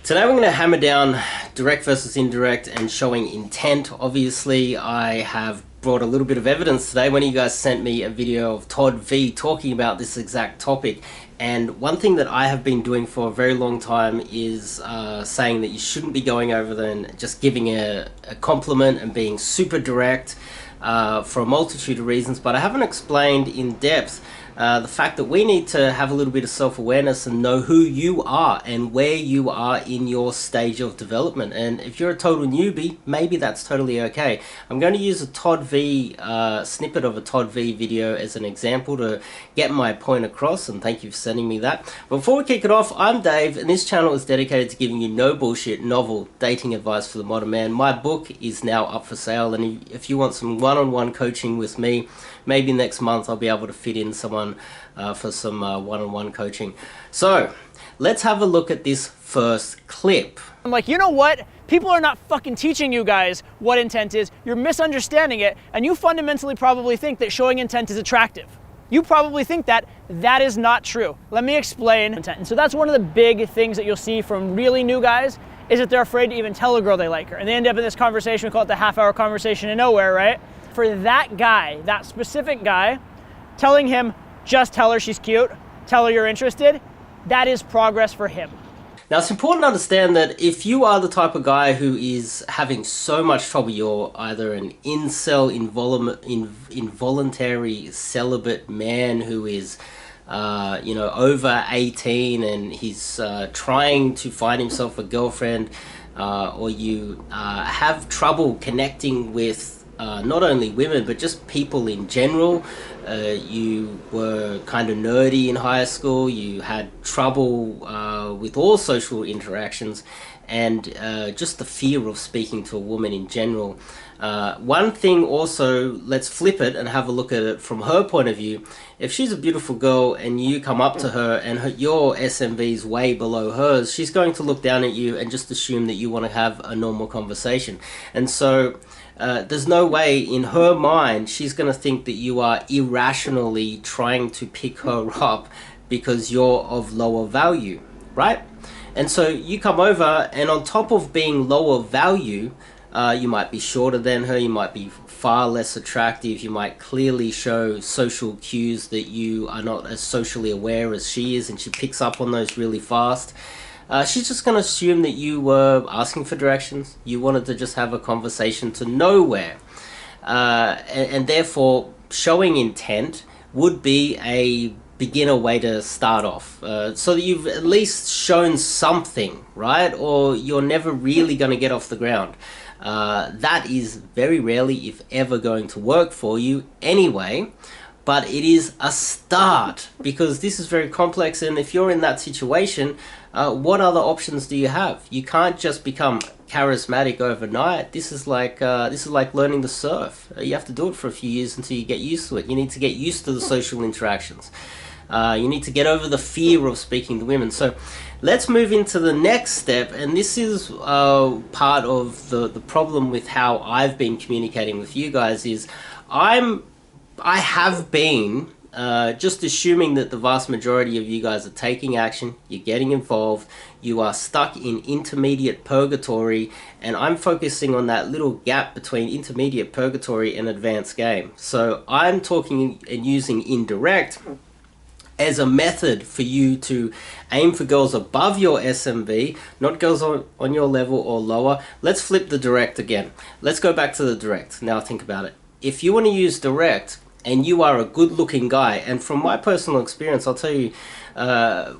Today we're going to hammer down direct versus indirect and showing intent. Obviously, I have brought a little bit of evidence today. One of you guys sent me a video of Todd V talking about this exact topic. And one thing that I have been doing for a very long time is saying that you shouldn't be going over there and just giving a compliment and being super direct for a multitude of reasons. But I haven't explained in depth the fact that we need to have a little bit of self-awareness and know who you are and where you are in your stage of development. And if you're a total newbie, maybe that's totally okay. I'm going to use a Todd V snippet of a Todd V video as an example to get my point across, and thank you for sending me that. Before we kick it off, I'm Dave, and this channel is dedicated to giving you no bullshit, novel dating advice for the modern man. My book is now up for sale, and if you want some one-on-one coaching with me, maybe next month I'll be able to fit in someone for some one-on-one coaching. So let's have a look at this first clip. I'm like, you know what? People are not fucking teaching you guys what intent is. You're misunderstanding it, and you fundamentally probably think that showing intent is attractive. You probably think that. That is not true. Let me explain intent. And so that's one of the big things that you'll see from really new guys, is that they're afraid to even tell a girl they like her. And they end up in this conversation, we call it the half-hour conversation in nowhere, right? For that guy, that specific guy, telling him, just tell her she's cute, tell her you're interested, that is progress for him. Now, it's important to understand that if you are the type of guy who is having so much trouble, you're either an incel, involuntary celibate man who is over 18 and he's trying to find himself a girlfriend, or you have trouble connecting with not only women but just people in general. You were kind of nerdy in high school, you had trouble with all social interactions, and just the fear of speaking to a woman in general. One thing also, let's flip it and have a look at it from her point of view. If she's a beautiful girl and you come up to her and your SMV is way below hers, she's going to look down at you and just assume that you want to have a normal conversation. And so there's no way in her mind she's going to think that you are irrationally trying to pick her up because you're of lower value, right? And so you come over, and on top of being lower value, you might be shorter than her, you might be far less attractive, you might clearly show social cues that you are not as socially aware as she is, and she picks up on those really fast. She's just going to assume that you were asking for directions, you wanted to just have a conversation to nowhere. And therefore, showing intent would be a beginner way to start off, so that you've at least shown something, right? Or you're never really going to get off the ground. That is very rarely, if ever, going to work for you anyway. But it is a start, because this is very complex, and if you're in that situation, what other options do you have? You can't just become charismatic overnight. This is like learning to surf. You have to do it for a few years until you get used to it. You need to get used to the social interactions. You need to get over the fear of speaking to women. So let's move into the next step, and this is part of the problem with how I've been communicating with you guys. Is I have been just assuming that the vast majority of you guys are taking action, you're getting involved, you are stuck in intermediate purgatory, and I'm focusing on that little gap between intermediate purgatory and advanced game. So I'm talking and using indirect as a method for you to aim for girls above your SMV, not girls on your level or lower. Let's flip the direct again. Let's go back to the direct. Now think about it. If you want to use direct, and you are a good-looking guy, and from my personal experience, I'll tell you,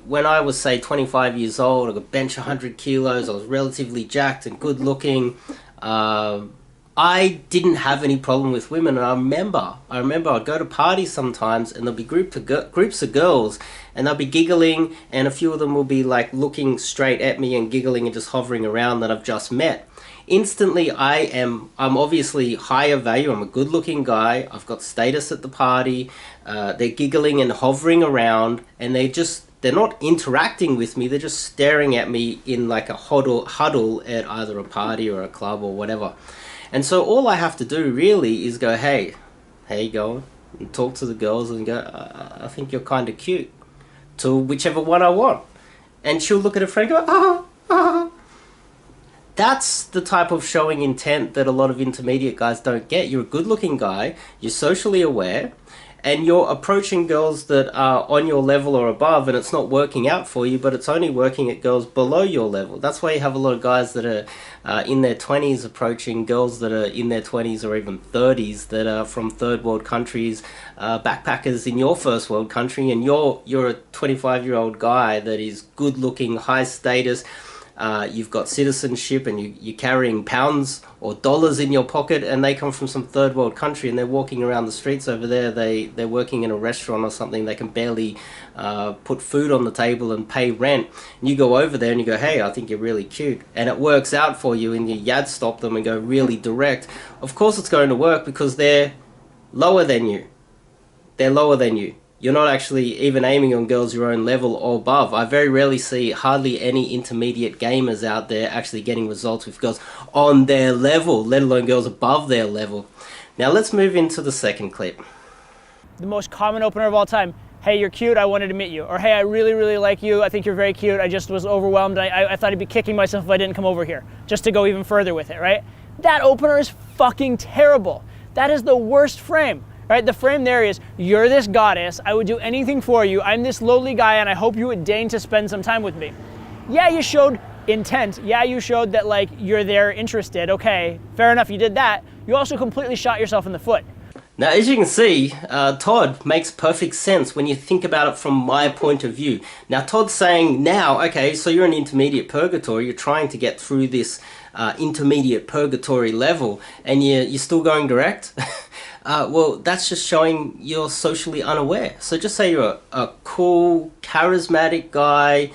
when I was, say, 25 years old, I could bench 100 kilos, I was relatively jacked and good-looking, I didn't have any problem with women. And I remember I'd go to parties sometimes, and there'll be groups of girls, and they'll be giggling, and a few of them will be like looking straight at me and giggling and just hovering around that I've just met. Instantly, I'm obviously higher value, I'm a good looking guy, I've got status at the party, they're giggling and hovering around, and they're not interacting with me, they're just staring at me in like a huddle at either a party or a club or whatever. And so all I have to do really is go, hey, how you going? And talk to the girls and go, I think you're kind of cute, to whichever one I want. And she'll look at her friend and go, That's the type of showing intent that a lot of intermediate guys don't get. You're a good looking guy, you're socially aware, and you're approaching girls that are on your level or above, and it's not working out for you, but it's only working at girls below your level. That's why you have a lot of guys that are in their 20s approaching girls that are in their 20s or even 30s that are from third world countries, backpackers in your first world country, and you're a 25-year-old guy that is good looking, high status. You've got citizenship, and you're carrying pounds or dollars in your pocket, and they come from some third world country, and they're walking around the streets over there. They're working in a restaurant or something. They can barely put food on the table and pay rent. And you go over there and you go, hey, I think you're really cute, and it works out for you, and you yad stop them and go really direct. Of course it's going to work, because they're lower than you. They're lower than you. You're not actually even aiming on girls your own level or above. I very rarely see hardly any intermediate gamers out there actually getting results with girls on their level, let alone girls above their level. Now let's move into the second clip. The most common opener of all time. Hey, you're cute, I wanted to meet you. Or hey, I really, really like you, I think you're very cute, I just was overwhelmed, I thought I'd be kicking myself if I didn't come over here. Just to go even further with it, right? That opener is fucking terrible. That is the worst frame. Right, the frame there is, you're this goddess, I would do anything for you, I'm this lowly guy, and I hope you would deign to spend some time with me. Yeah, you showed intent. Yeah, you showed that, like, you're there interested. Okay, fair enough, you did that. You also completely shot yourself in the foot. Now, as you can see, Todd makes perfect sense when you think about it from my point of view. Now, Todd's saying now, okay, so you're in intermediate purgatory, you're trying to get through this intermediate purgatory level, and you're still going direct? Well, that's just showing you're socially unaware. So just say you're a cool, charismatic guy,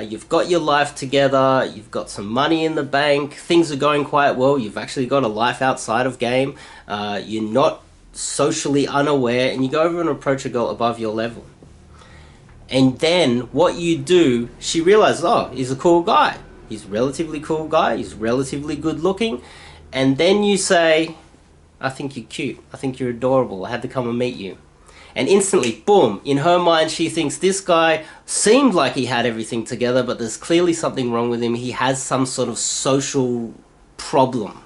you've got your life together, you've got some money in the bank, things are going quite well, you've actually got a life outside of game, you're not socially unaware, and you go over and approach a girl above your level. And then what you do, she realizes, oh, he's a cool guy. He's a relatively cool guy, he's relatively good looking, and then you say, I think you're cute, I think you're adorable, I had to come and meet you. And instantly, boom, in her mind she thinks this guy seemed like he had everything together, but there's clearly something wrong with him. He has some sort of social problem.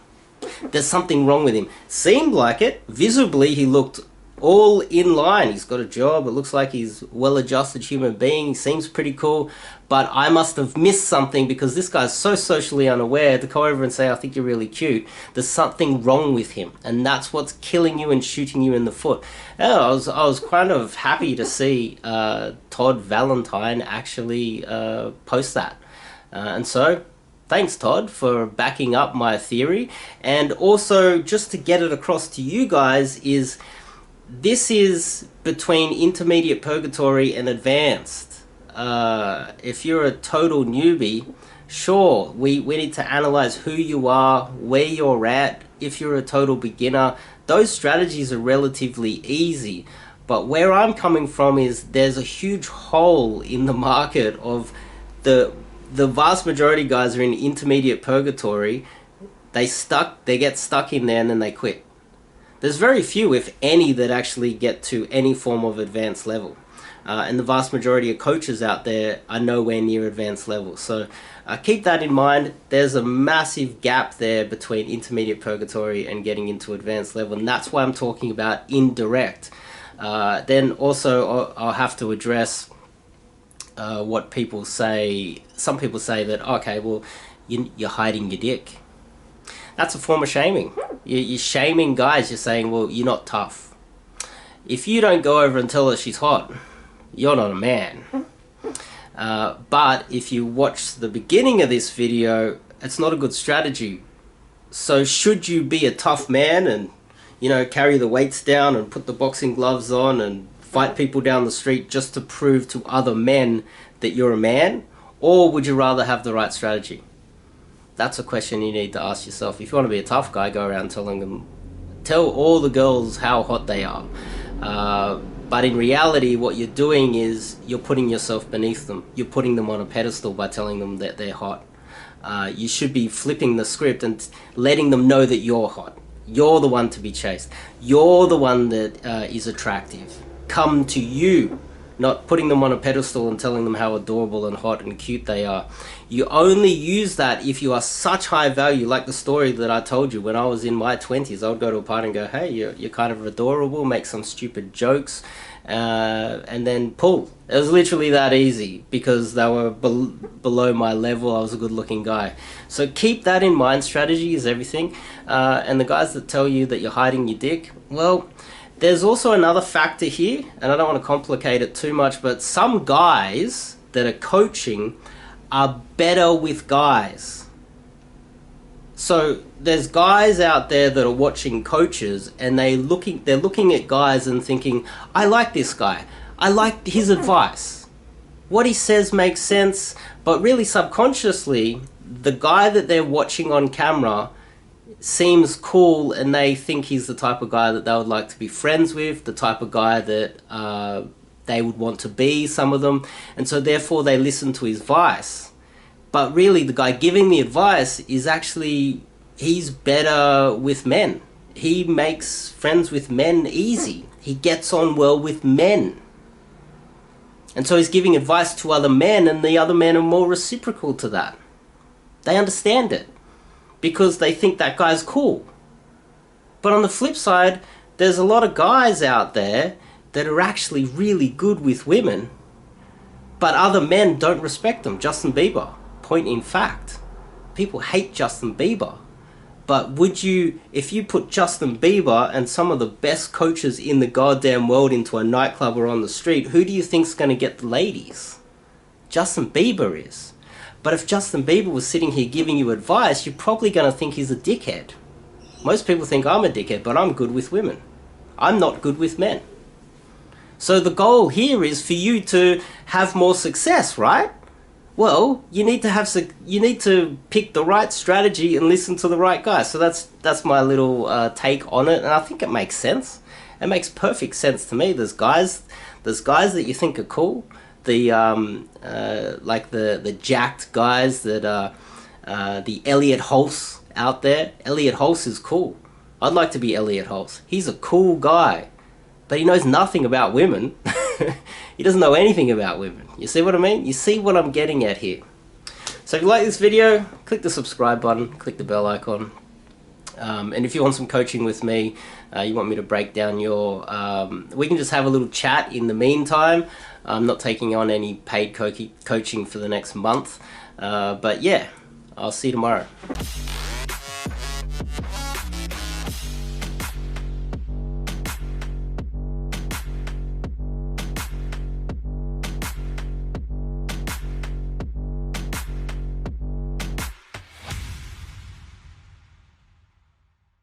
There's something wrong with him. Seemed like it. Visibly he looked all in line. He's got a job, it looks like he's a well-adjusted human being, he seems pretty cool, but I must have missed something because this guy's so socially unaware to come over and say, I think you're really cute. There's something wrong with him, and that's what's killing you and shooting you in the foot. Yeah, I was kind of happy to see Todd Valentine actually post that. And so, thanks Todd for backing up my theory. And also, just to get it across to you guys, is this is between intermediate purgatory and advanced. If you're a total newbie, sure, we need to analyze who you are, where you're at. If you're a total beginner, those strategies are relatively easy. But where I'm coming from is there's a huge hole in the market of the vast majority of guys are in intermediate purgatory. They get stuck in there and then they quit. There's very few, if any, that actually get to any form of advanced level. And the vast majority of coaches out there are nowhere near advanced level. So keep that in mind. There's a massive gap there between intermediate purgatory and getting into advanced level. And that's why I'm talking about indirect. Then also I'll have to address what people say. Some people say that, okay, well, you're hiding your dick. That's a form of shaming. You're shaming guys. You're saying, well, you're not tough. If you don't go over and tell her she's hot, you're not a man. But if you watch the beginning of this video, it's not a good strategy. So should you be a tough man and, you know, carry the weights down and put the boxing gloves on and fight people down the street just to prove to other men that you're a man? Or would you rather have the right strategy? That's a question you need to ask yourself. If you want to be a tough guy, go around telling them, tell all the girls how hot they are. But in reality, what you're doing is you're putting yourself beneath them. You're putting them on a pedestal by telling them that they're hot. You should be flipping the script and letting them know that you're hot. You're the one to be chased. You're the one that is attractive. Come to you. not putting them on a pedestal and telling them how adorable and hot and cute they are. You only use that if you are such high value, like the story that I told you. When I was in my 20s, I would go to a party and go, hey, you're kind of adorable, make some stupid jokes, and then pull. It was literally that easy because they were below my level. I was a good looking guy. So keep that in mind. Strategy is everything. And the guys that tell you that you're hiding your dick, well, there's also another factor here, and I don't want to complicate it too much, but some guys that are coaching are better with guys. So there's guys out there that are watching coaches, and they're looking at guys and thinking, I like this guy. I like his advice. What he says makes sense, but really subconsciously, the guy that they're watching on camera seems cool, and they think he's the type of guy that they would like to be friends with, the type of guy that they would want to be, some of them, and so therefore they listen to his advice. But really the guy giving the advice is actually, he's better with men. He makes friends with men easy. He gets on well with men. And so he's giving advice to other men, and the other men are more reciprocal to that. They understand it because they think that guy's cool. But on the flip side, there's a lot of guys out there that are actually really good with women, but other men don't respect them. Justin Bieber, point in fact. People hate Justin Bieber. But would you, if you put Justin Bieber and some of the best coaches in the goddamn world into a nightclub or on the street, who do you think's going to get the ladies? Justin Bieber is. But if Justin Bieber was sitting here giving you advice, you're probably going to think he's a dickhead. Most people think I'm a dickhead, but I'm good with women. I'm not good with men. So the goal here is for you to have more success, right? Well, you need to pick the right strategy and listen to the right guy. So that's my little take on it, and I think it makes sense. It makes perfect sense to me. There's guys that you think are cool. The like the jacked guys that are the Elliot Hulse out there. Elliot Hulse is cool. I'd like to be Elliot Hulse. He's a cool guy, but he knows nothing about women. He doesn't know anything about women. You see what I mean? You see what I'm getting at here. So if you like this video, click the subscribe button, click the bell icon. And if you want some coaching with me, you want me to break down your... we can just have a little chat in the meantime. I'm not taking on any paid coaching for the next month. But yeah, I'll see you tomorrow.